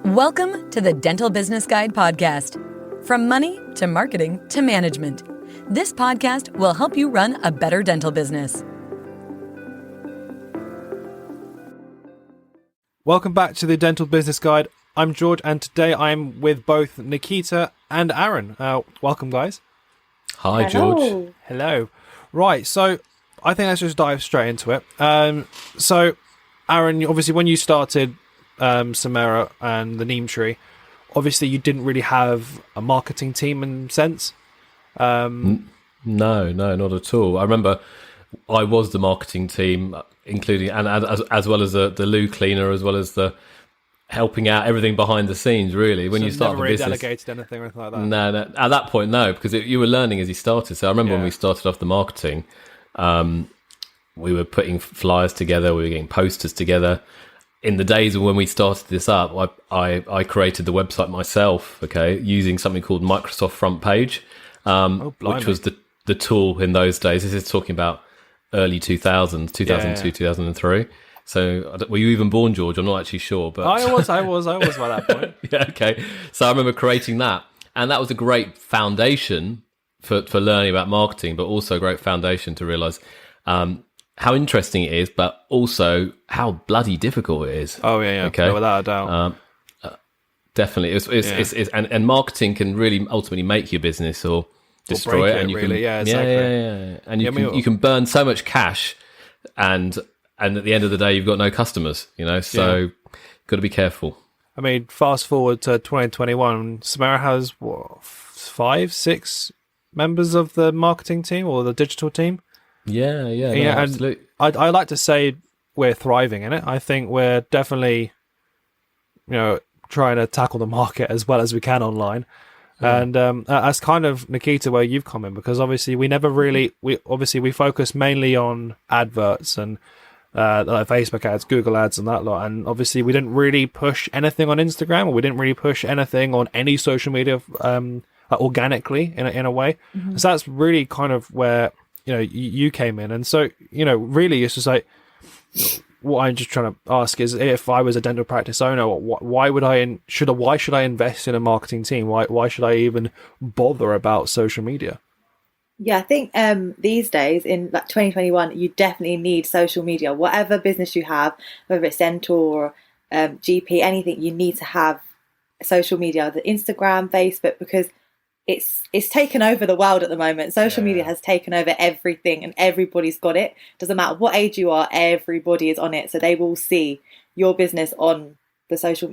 Welcome to the Dental Business Guide podcast. From money to marketing to management, this podcast will help you run a better dental business. Welcome back to the Dental Business Guide. I'm George, and today I'm with both Nikita and Aaron. Welcome, guys. Hi, George. Hello. Right, so I think let's just dive straight into it. So, Aaron, obviously, when you started Samera and the Neem Tree, obviously you didn't really have a marketing team in sense. No, not at all. I remember I was the marketing team, including and as well as the loo cleaner, as well as the helping out everything behind the scenes. Really, when you start never the really business, delegated anything or anything like that. No, at that point, no, because you were learning as you started. So I remember when we started off the marketing, we were putting flyers together, we were getting posters together. In the days when we started this up, I created the website myself, using something called Microsoft Front Page, which was the tool in those days. This is talking about early 2000s, 2002, 2003. So were you even born, George? I'm not actually sure. But I was by that point. Yeah, okay. So I remember creating that. And that was a great foundation for learning about marketing, but also a great foundation to realise how interesting it is, but also how bloody difficult it is. Oh yeah, okay, no, without a doubt. Definitely, it's and marketing can really ultimately make your business or destroy it, and you can, exactly. And you can burn so much cash, and at the end of the day, you've got no customers. So got to be careful. I mean, fast forward to 2021, Samera has 5, 6 members of the marketing team or the digital team. Yeah, absolutely. I like to say we're thriving in it. I think we're definitely, trying to tackle the market as well as we can online. And that's kind of, Nikita, where you've come in, because obviously we focus mainly on adverts and like Facebook ads, Google ads and that lot. And obviously we didn't really push anything on Instagram, or we didn't really push anything on any social media organically in a way. Mm-hmm. So that's really kind of where you came in. And so really it's just like, what I'm just trying to ask is, if I was a dental practice owner, why should I invest in a marketing team? Why should I even bother about social media? Yeah, I think these days in 2021, you definitely need social media. Whatever business you have, whether it's dental or GP, anything, you need to have social media, the Instagram, Facebook, because it's taken over the world at the moment. Social media has taken over everything, and everybody's got it. Doesn't matter what age you are, everybody is on it. So they will see your business on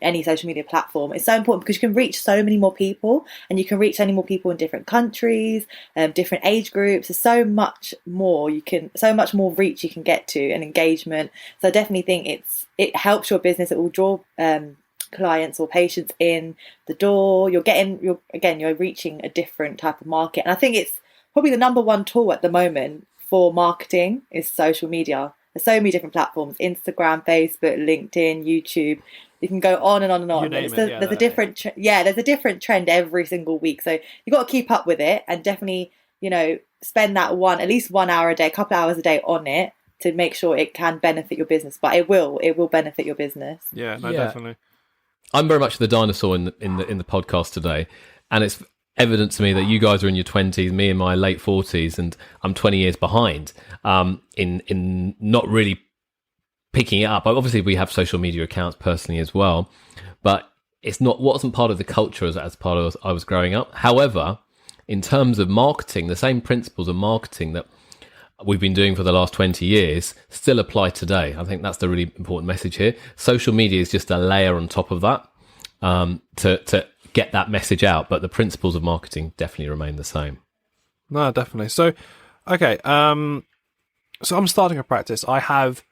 any social media platform. It's so important because you can reach so many more people, and you can reach so many more people in different countries, different age groups. There's so much more reach you can get to, and engagement. So I definitely think it helps your business. It will draw clients or patients in the door. You're reaching a different type of market, and I think it's probably the number one tool at the moment for marketing is social media. There's so many different platforms: Instagram, Facebook, LinkedIn, YouTube. You can go on and on and on. There's a different trend every single week, so you've got to keep up with it, and definitely spend at least 1 hour a day, a couple hours a day on it to make sure it can benefit your business. But it will benefit your business. Definitely. I'm very much the dinosaur in the podcast today, and it's evident to me that you guys are in your 20s, me in my late 40s, and I'm 20 years behind in not really picking it up. Obviously, we have social media accounts personally as well, but wasn't part of the culture as part of I was growing up. However, in terms of marketing, the same principles of marketing that we've been doing for the last 20 years still apply today. I think that's the really important message here. Social media is just a layer on top of that to get that message out, but the principles of marketing definitely remain the same. No, definitely. So, okay, so I'm starting a practice. I have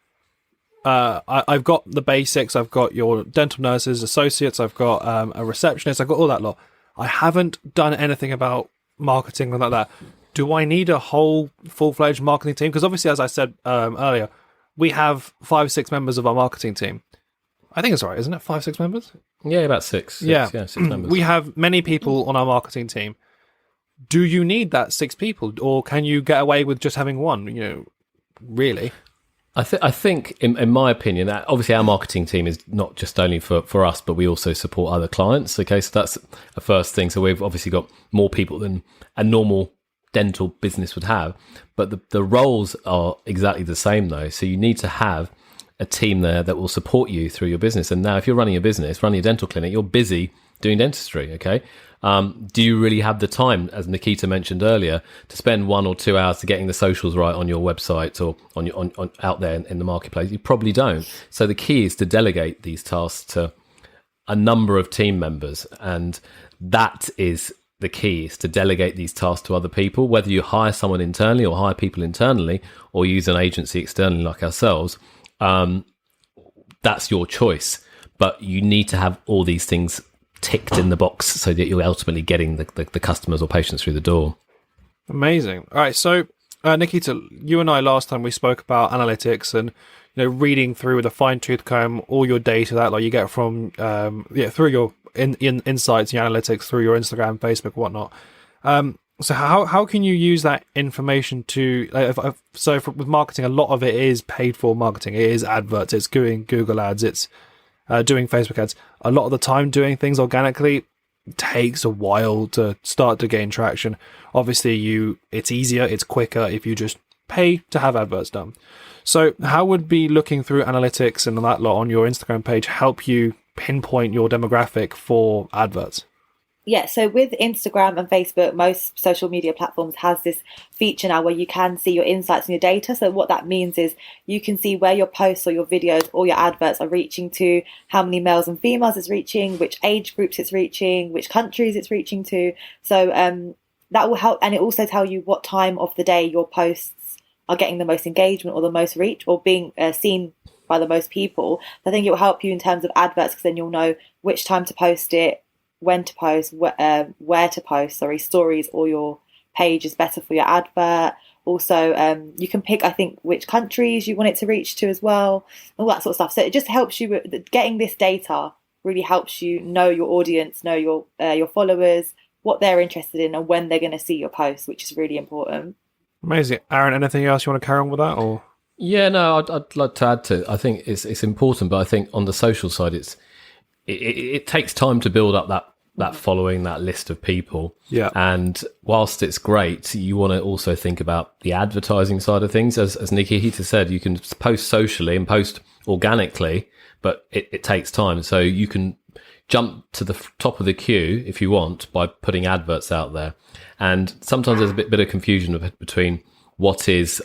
I've got the basics. I've got your dental nurses, associates. I've got a receptionist. I've got all that lot. I haven't done anything about marketing like that. Do I need a whole full-fledged marketing team? Because obviously, as I said earlier, we have 5, 6 members of our marketing team. I think it's all right, isn't it? 5, 6 members? Yeah, about 6. 6 members. We have many people on our marketing team. Do you need that 6 people, or can you get away with just having one? Really? I think, in my opinion, that obviously our marketing team is not just only for us, but we also support other clients. Okay, so that's the first thing. So we've obviously got more people than a normal dental business would have, but the roles are exactly the same though. So you need to have a team there that will support you through your business. And now if you're running a business, running a dental clinic, you're busy doing dentistry, okay? Do you really have the time, as Nikita mentioned earlier, to spend 1 or 2 hours to getting the socials right on your website or on out there in the marketplace? You probably don't. So the key is to delegate these tasks to a number of team members, and that is the key, is to delegate these tasks to other people, whether you hire someone internally or hire people internally or use an agency externally like ourselves. That's your choice, but you need to have all these things ticked in the box so that you're ultimately getting the customers or patients through the door. Amazing. All right, so Nikita, you and I last time we spoke about analytics and reading through with a fine-tooth comb all your data that like you get from through your insights, your analytics through your Instagram, Facebook, whatnot. So how can you use that information to with marketing? A lot of it is paid for marketing. It is adverts. It's doing Google ads. It's doing Facebook ads. A lot of the time, doing things organically takes a while to start to gain traction. Obviously, it's easier, it's quicker if you just pay to have adverts done. So how would be looking through analytics and that lot on your Instagram page help you pinpoint your demographic for adverts? Yeah, so with Instagram and Facebook, most social media platforms has this feature now where you can see your insights and your data. So what that means is you can see where your posts or your videos or your adverts are reaching to, how many males and females it's reaching, which age groups it's reaching, which countries it's reaching to. So that will help, and it also tell you what time of the day your posts are getting the most engagement or the most reach or being seen by the most people. I think it will help you in terms of adverts, because then you'll know which time to post it, when to post, where to post, stories or your page is better for your advert. Also, you can pick, I think, which countries you want it to reach to as well, all that sort of stuff. So it just helps you with getting this data, really helps you know your audience, know your followers, what they're interested in and when they're going to see your posts, which is really important. Amazing. Aaron, anything else you want to carry on with that? Or yeah, no, I'd like to add to it. I think it's important, but I think on the social side, it takes time to build up that following, that list of people. Yeah. And whilst it's great, you want to also think about the advertising side of things. As Nikita said, you can post socially and post organically, but it takes time. So you can jump to the top of the queue if you want by putting adverts out there. And sometimes there's a bit of confusion between what is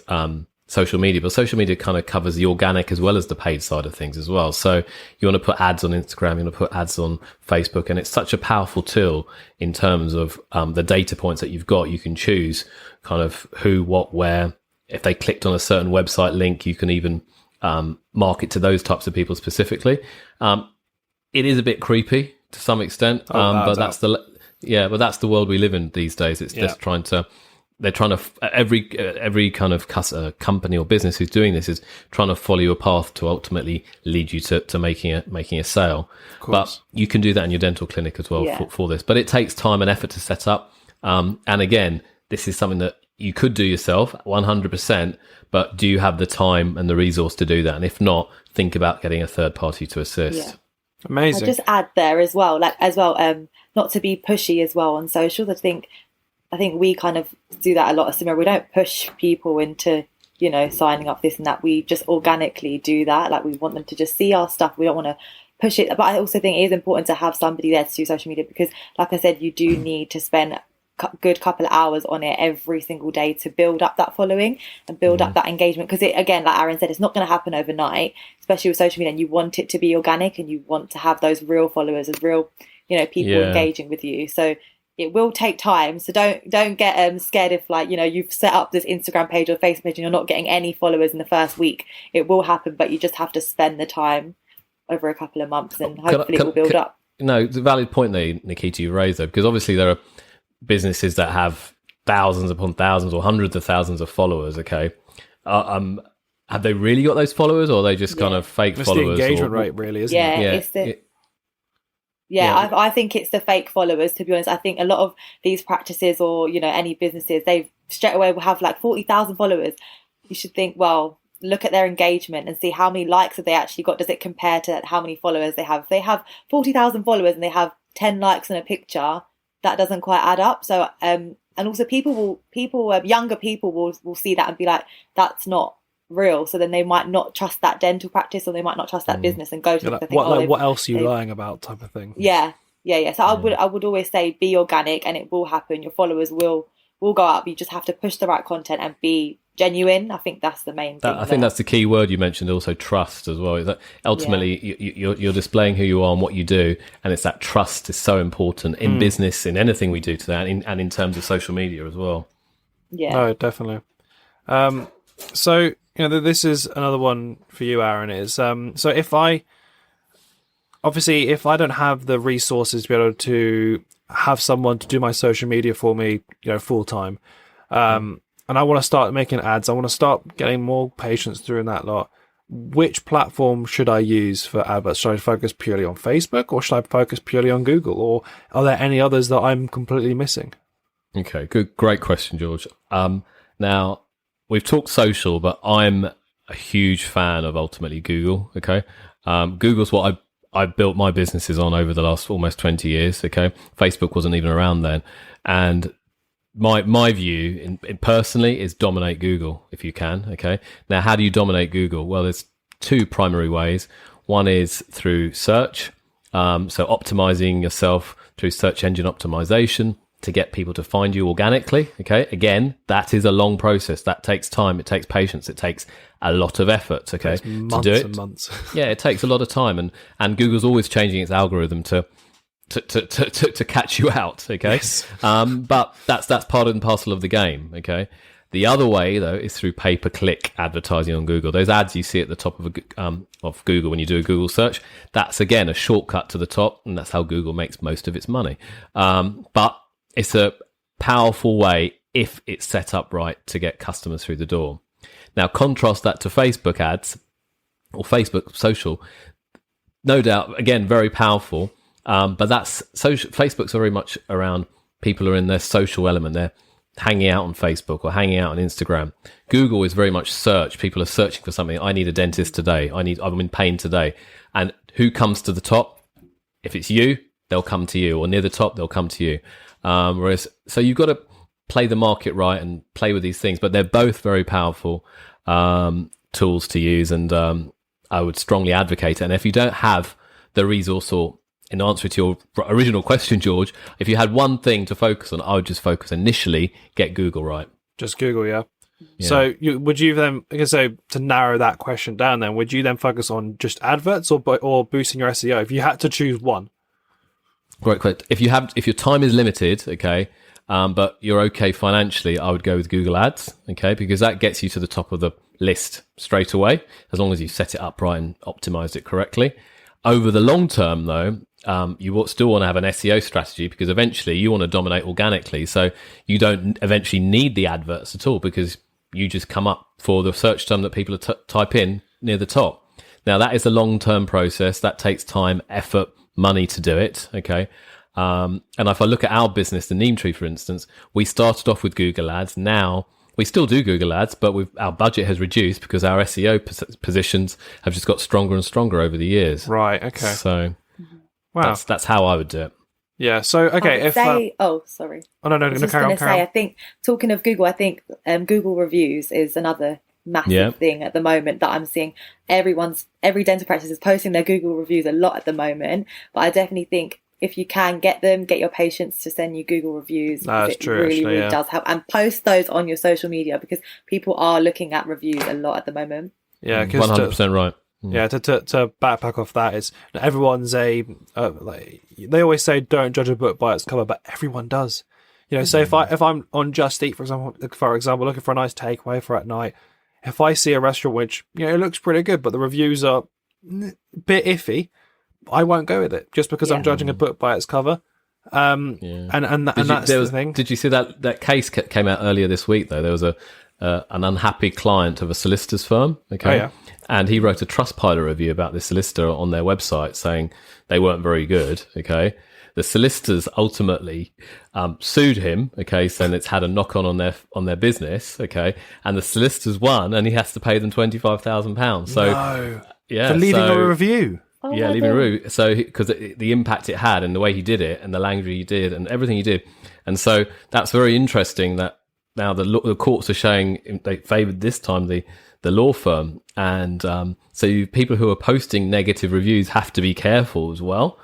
social media, but social media kind of covers the organic as well as the paid side of things as well. So you want to put ads on Instagram, you want to put ads on Facebook, and it's such a powerful tool in terms of the data points that you've got. You can choose kind of who, what, where. If they clicked on a certain website link, you can even market to those types of people specifically. It is a bit creepy to some extent, but that's the world we live in these days. It's just they're trying to every kind of company or business who's doing this is trying to follow your path to ultimately lead you to making a sale. But you can do that in your dental clinic as well for this. But it takes time and effort to set up. And again, this is something that you could do yourself 100%, but do you have the time and the resource to do that? And if not, think about getting a third party to assist. Yeah. Amazing. I'll just add there as well, not to be pushy as well on socials. I think we kind of do that a lot of Samera. We don't push people into, signing up this and that. We just organically do that. Like, we want them to just see our stuff. We don't want to push it. But I also think it is important to have somebody there to do social media, because, like I said, you do need to spend a good couple of hours on it every single day to build up that following and build up that engagement. Because again, like Aaron said, it's not going to happen overnight, especially with social media. And you want it to be organic, and you want to have those real followers, as real, people engaging with you. So it will take time. So don't get scared if you've set up this Instagram page or Facebook page and you're not getting any followers in the first week. It will happen, but you just have to spend the time over a couple of months, and hopefully it will build up. No, it's a valid point there, Nikita, you raised though, because obviously there are businesses that have thousands upon thousands or hundreds of thousands of followers. Okay. Have they really got those followers, or are they just kind of fake followers? The engagement rate, really, isn't it? I think it's the fake followers, to be honest. I think a lot of these practices or, any businesses, they straight away will have like 40,000 followers. You should think, well, look at their engagement and see how many likes have they actually got. Does it compare to how many followers they have? If they have 40,000 followers and they have 10 likes on a picture, that doesn't quite add up. So and also younger people will see that and be like, that's not real. So then they might not trust that dental practice, or they might not trust that business and go to them. What else are you lying about, type of thing. Yeah. So I would always say be organic, and it will happen. Your followers will go up. You just have to push the right content and be genuine. I think that's the main thing. I think that's the key word you mentioned. Also, trust as well. Is that ultimately you're displaying who you are and what you do, and it's that trust is so important in business, in anything we do today, and in terms of social media as well. Yeah. No, definitely. So this is another one for you, Aaron. Is so if I don't have the resources to be able to have someone to do my social media for me, full time, and I want to start making ads, I want to start getting more patients through in that lot. Which platform should I use for adverts? Should I focus purely on Facebook, or should I focus purely on Google, or are there any others that I'm completely missing? Okay, great question, George. Now we've talked social, but I'm a huge fan of ultimately Google. Okay, Google's what I built my businesses on over the last almost 20 years. Okay, Facebook wasn't even around then, and my view in personally is dominate Google if you can. Okay, now how do you dominate Google? Well, there's two primary ways. One is through search, so optimizing yourself through search engine optimization to get people to find you organically. Okay, again, that is a long process. That takes time. It takes patience. It takes a lot of effort. Okay, months to do it. And months. Yeah, it takes a lot of time, and Google's always changing its algorithm to catch you out. Okay, yes. But that's part and parcel of the game. Okay, the other way though is through pay-per-click advertising on Google. Those ads you see at the top of Google when you do a Google search, that's again a shortcut to the top, and that's how Google makes most of its money. But it's a powerful way if it's set up right to get customers through the door. Now, contrast that to Facebook ads or Facebook social. No doubt, again, very powerful. But that's social. Facebook's very much around people who are in their social element. They're hanging out on Facebook or hanging out on Instagram. Google is very much search. People are searching for something. I need a dentist today. I'm in pain today. And who comes to the top? If it's you, they'll come to you, or near the top, they'll come to you. So you've got to play the market right and play with these things, but they're both very powerful tools to use, and I would strongly advocate it. And if you don't have the resource, or in answer to your original question, George, if you had one thing to focus on, I would just focus initially, get Google right. Just Google, yeah. So would you then, to narrow that question down then, would you then focus on just adverts or boosting your SEO if you had to choose one? Great question. If your time is limited, okay, but you're okay financially, I would go with Google Ads, okay, because that gets you to the top of the list straight away, as long as you set it up right and optimized it correctly. Over the long term, though, you still want to have an SEO strategy, because eventually you want to dominate organically. So you don't eventually need the adverts at all, because you just come up for the search term that people type in near the top. Now, that is a long-term process. That takes time, effort, money to do it, okay? And if I look at our business, the Neem Tree, for instance, we started off with Google Ads. Now, we still do Google Ads, but our budget has reduced because our SEO positions have just got stronger and stronger over the years. Right, okay. So, wow. That's how I would do it. Yeah, so, okay. Sorry. Oh, no, I was just going to say, I think, talking of Google, I think Google reviews is another massive thing at the moment that I'm seeing. Every dental practice is posting their Google reviews a lot at the moment, but I definitely think if you can get your patients to send you Google reviews, that's it true, really, actually, really does help. And post those on your social media, because people are looking at reviews a lot at the moment. Yeah, 100% right. Yeah, to backpack off that is, everyone's they always say don't judge a book by its cover, but everyone does. So if I'm on Just Eat, for example, looking for a nice takeaway for at night, if I see a restaurant which it looks pretty good, but the reviews are a bit iffy, I won't go with it just because I'm judging a book by its cover. And that's the thing. Did you see that case came out earlier this week though? There was an unhappy client of a solicitor's firm, okay? Oh, yeah. and he wrote a Trustpilot review about this solicitor on their website saying they weren't very good. Okay. The solicitors ultimately sued him, okay, saying it's had a knock-on on their business, okay, and the solicitors won, and he has to pay them £25,000. So, No. yeah, For leaving a review. Oh, yeah, my leaving a God. review. So, because the impact it had, and the way he did it, and the language he did, and everything he did, and so that's very interesting that now the courts are showing they favoured this time the law firm, and so people who are posting negative reviews have to be careful as well.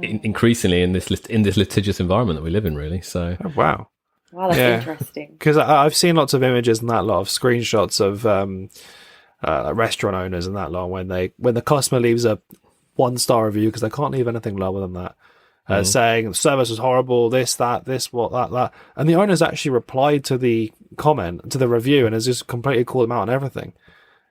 Increasingly in this litigious environment that we live in, really. So, Oh, wow. Wow, that's interesting. Because I've seen lots of images and that lot of screenshots of restaurant owners and that lot when the customer leaves a 1-star review, because they can't leave anything lower than that, saying the service was horrible, this, that, and the owners actually replied to the comment, to the review, and has just completely called them out on everything.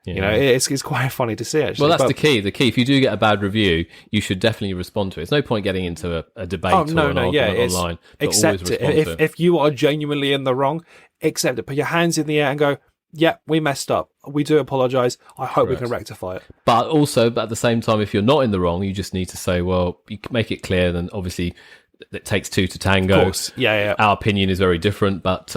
yeah. You know, it's quite funny to see, actually. Well, that's But- the key. The key, if you do get a bad review, you should definitely respond to it. It's no point getting into a debate or an argument online. But always accept it. respond to it. If you are genuinely in the wrong, accept it. Put your hands in the air and go, yeah, we messed up. We do apologise. I hope we can rectify it. But at the same time, if you're not in the wrong, you just need to say, well, you can make it clear. Then obviously, it takes two to tango. Of course. Yeah. Our opinion is very different, but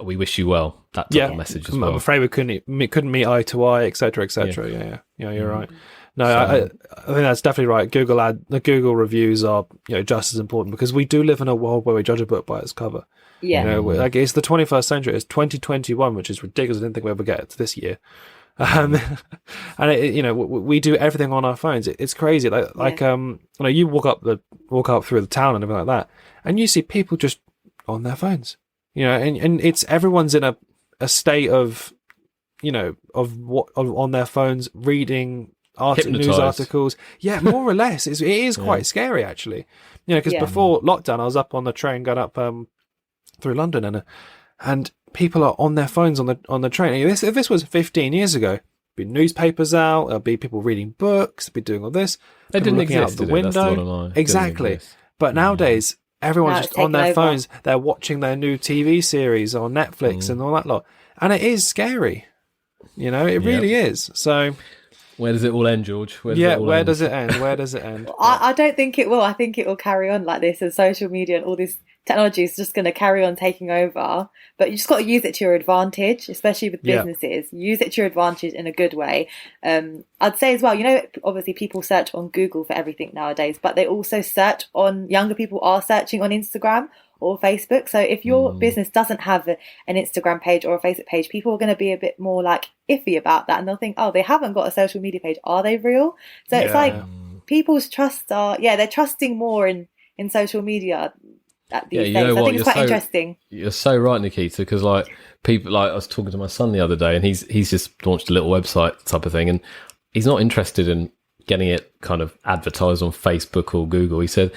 we wish you well. That type of message as well. I'm afraid we couldn't meet eye to eye, etc., etc. Yeah, you're right. No, I think that's definitely right. The Google reviews are just as important, because we do live in a world where we judge a book by its cover. Yeah. Like it's the 21st century. It's 2021, which is ridiculous. I didn't think we ever get to this year. And we do everything on our phones. It's crazy. You walk up through the town and everything like that, and you see people just on their phones. And it's everyone's in a state of on their phones reading news Hypnotised. articles. Yeah, more or less. It is quite scary, actually. Because before lockdown, I was up on the train going up through London, and people are on their phones on the train. If this was 15 years ago, there'd be newspapers out, there'd be people reading books, they'd be doing all this. They people didn't looking exist, out the did it? That's the window. bottom line. It didn't Exactly. exist. But nowadays, everyone's Now just it's on their taken over. phones. They're watching their new TV series on Netflix and all that lot. And it is scary. It really is. So, Where does it all end, George? where end? does it end? Where does it end? I don't think it will. I think it will carry on like this, and social media and all this technology is just going to carry on taking over. But you just got to use it to your advantage, especially with businesses. Use it to your advantage in a good way. I'd say as well, obviously people search on Google for everything nowadays, but they also younger people are searching on Instagram or Facebook. So if your business doesn't have an Instagram page or a Facebook page, people are going to be a bit more like iffy about that, and they'll think, oh, they haven't got a social media page, are they real? So it's like people's trust they're trusting more in social media these days. I think it's quite interesting. You're so right, Nikita, because people, I was talking to my son the other day, and he's just launched a little website type of thing, and he's not interested in getting it kind of advertised on Facebook or Google. He said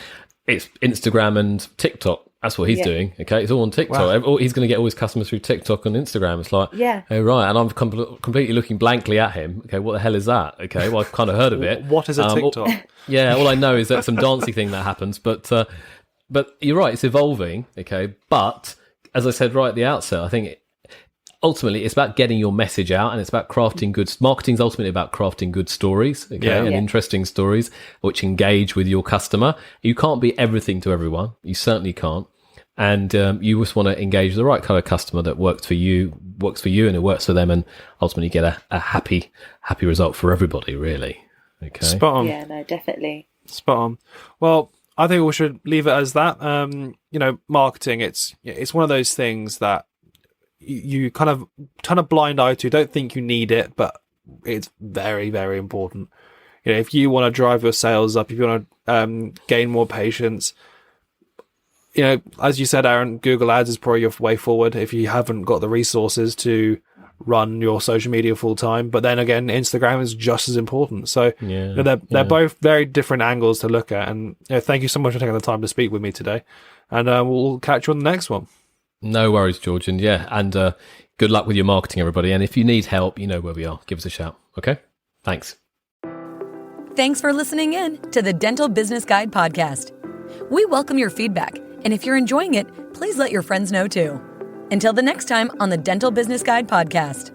it's Instagram and TikTok. That's what he's doing. Okay, it's all on TikTok. Wow. He's going to get all his customers through TikTok and Instagram. It's like, oh right, and I'm completely looking blankly at him. Okay, what the hell is that? Okay, well I've kind of heard of it. What is a TikTok? All I know is that some dancey thing that happens. But you're right, it's evolving. Okay, but as I said right at the outset, I think ultimately it's about getting your message out, and it's about crafting good. Marketing's ultimately about crafting good stories, and interesting stories which engage with your customer. You can't be everything to everyone. You certainly can't. And you just want to engage the right kind of customer that works for you, and it works for them, and ultimately get a happy result for everybody, really. Okay. Spot on. Yeah, no, definitely. Spot on. Well, I think we should leave it as that. Marketing, it's one of those things that you kind of turn a blind eye to, don't think you need it, but it's very, very important. If you want to drive your sales up, if you want to gain more patients, as you said, Aaron, Google Ads is probably your way forward if you haven't got the resources to run your social media full time. But then again, Instagram is just as important. So they're both very different angles to look at. And thank you so much for taking the time to speak with me today. And we'll catch you on the next one. No worries, George. And good luck with your marketing, everybody. And if you need help, you know where we are. Give us a shout. Okay? Thanks. Thanks for listening in to the Dental Business Guide podcast. We welcome your feedback, and if you're enjoying it, please let your friends know too. Until the next time on the Dental Business Guide podcast.